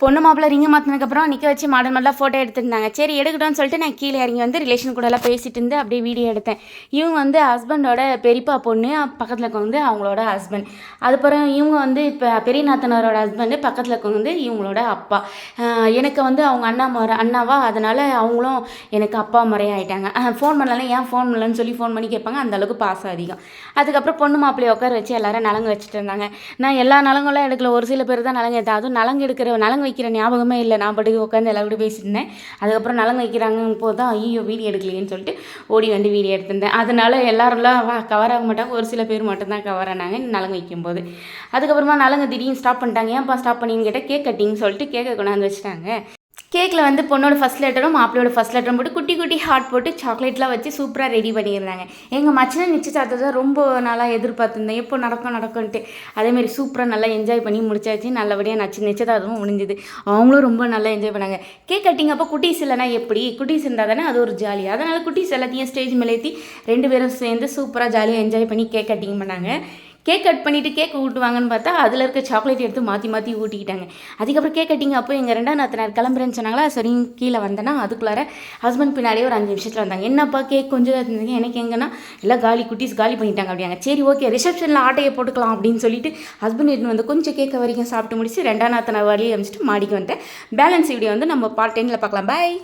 பொண்ணு மாப்பிள்ளை ரிங்கை மாற்றினதுக்கப்புறம் நிற்க வச்சு மாடல் மாடலாக ஃபோட்டோ எடுத்துருந்தாங்க. சரி எடுக்கட்டும்னு சொல்லிட்டு நான் கீழே இறங்கி வந்து ரிலேஷன் கூடலாம் பேசிட்டு இருந்து அப்படியே வீடியோ எடுத்தேன். இவங்க வந்து ஹஸ்பண்டோட பெரியப்பா பொண்ணு, பக்கத்தில் இருக்கவங்க வந்து அவங்களோட ஹஸ்பண்ட். அதுக்கப்புறம் இவங்க வந்து இப்போ பெரிய நாத்தனாரோட ஹஸ்பண்டு, பக்கத்தில் இருக்கவங்க வந்து இவங்களோட அப்பா. எனக்கு வந்து அவங்க அண்ணாவா, அதனால் அவங்களும் எனக்கு அப்பா முறையாக ஆகிட்டாங்க. ஃபோன் பண்ணலாம், ஏன் ஃபோன் பண்ணலன்னு சொல்லி ஃபோன் பண்ணி கேட்பாங்க. அந்தளவுக்கு பாசம் அதிகம். அதுக்கப்புறம் பொண்ணு மாப்பிள்ளையை உட்கார வச்சு எல்லோரும் நலங்கு வச்சுட்டு இருந்தாங்க. நான் எல்லா நலங்கெல்லாம் எடுக்கல, ஒரு சில பேர் தான் நலங்கு எடுத்தேன். அதுவும் நலங்கு வைக்கிற ஞாபகமே இல்லை. நான் பாட்டுக்கு உட்காந்து எல்லாரும் பேசிட்டு இருந்தேன். அதுக்கப்புறம் நலங்கு வைக்கிறாங்க போது தான் ஐயோ வீடியோ எடுக்கலையேன்னு சொல்லிட்டு ஓடி வந்து வீடியோ எடுத்திருந்தேன். அதனால எல்லாரெல்லாம் கவர் ஆக மாட்டாங்க, ஒரு சில பேர் மட்டும்தான் கவர் ஆனாங்க நலங்கு வைக்கும்போது. அதுக்கப்புறமா நலங்கு திடீர்னு ஸ்டாப் பண்ணிட்டாங்க. ஏன்ப்பா ஸ்டாப் பண்ணிங்கன்னு கேட்டால் கேக் கட்டிங்னு சொல்லிட்டு கேக்கை கொண்டாந்து வச்சுட்டாங்க. கேக்கில் வந்து பொண்ணோட ஃபஸ்ட் லெட்டரும் மாப்பிள்ளையோட ஃபஸ்ட் லெட்டரும் போட்டு குட்டி குட்டி ஹார்ட் போட்டு சாக்லேட்லாம் வச்சு சூப்பராக ரெடி பண்ணியிருந்தாங்க. எங்கள் மச்சின நிச்சயதார்த்தத்தை ரொம்ப நாளாக எதிர்பார்த்துருந்தேன், எப்போ நடக்கும்ன்ட்டு. அதேமாதிரி சூப்பராக நல்லா என்ஜாய் பண்ணி முடிச்சாச்சு. நல்லபடியாக நிச்சயதார்த்தமும் முடிஞ்சுது. அவங்களும் ரொம்ப நல்லா என்ஜாய் பண்ணாங்க. கேக் கட்டிங் அப்போ குட்டீஸ் இல்லைனா எப்படி, குட்டீஸ் இருந்தால் தானே அது ஒரு ஜாலி. அதனால் குட்டீஸ் எல்லாத்தையும் ஸ்டேஜ் மேலேற்றி 2 பேரும் சேர்ந்து சூப்பராக ஜாலியாக என்ஜாய் பண்ணி கேக் கட்டிங் பண்ணாங்க. கேக் கட் பண்ணிவிட்டு கேக் ஊட்டுவாங்கன்னு பார்த்தா அதில் இருக்க சாக்லேட் எடுத்து மாற்றி ஊட்டிக்கிட்டாங்க. அதுக்கப்புறம் கேக் கட்டிங் அப்போ எங்கள் 2ஆம் நாத்தனார் கிளம்புறேன்னு சொன்னாங்களா, சரி கீழே வந்தேன்னா அதுக்குள்ளார ஹஸ்பண்ட் பின்னாடியே ஒரு 5 நிமிஷத்தில் வந்தாங்க. என்னப்பா கேக் கொஞ்சம் தான் இருந்தீங்க, எனக்கு எங்கன்னா எல்லாம் குட்டீஸ் காலி பண்ணிட்டாங்க அப்படியாங்க. சரி ஓகே ரிசப்ஷனில் ஆட்டையை போட்டுக்கலாம் அப்படின்னு சொல்லிட்டு ஹஸ்பண்ட் எடுத்து வந்து கொஞ்சம் கேட்க வரைக்கும் சாப்பிட்டு முடிச்சு 2ஆம் நாத்தனார் வழியை அமைச்சிட்டு மாடிக்கு வந்துட்டேன். பேலன்ஸ் வீடியோ வந்து நம்ம பார்ட் 10ல் பார்க்கலாம். பாய்.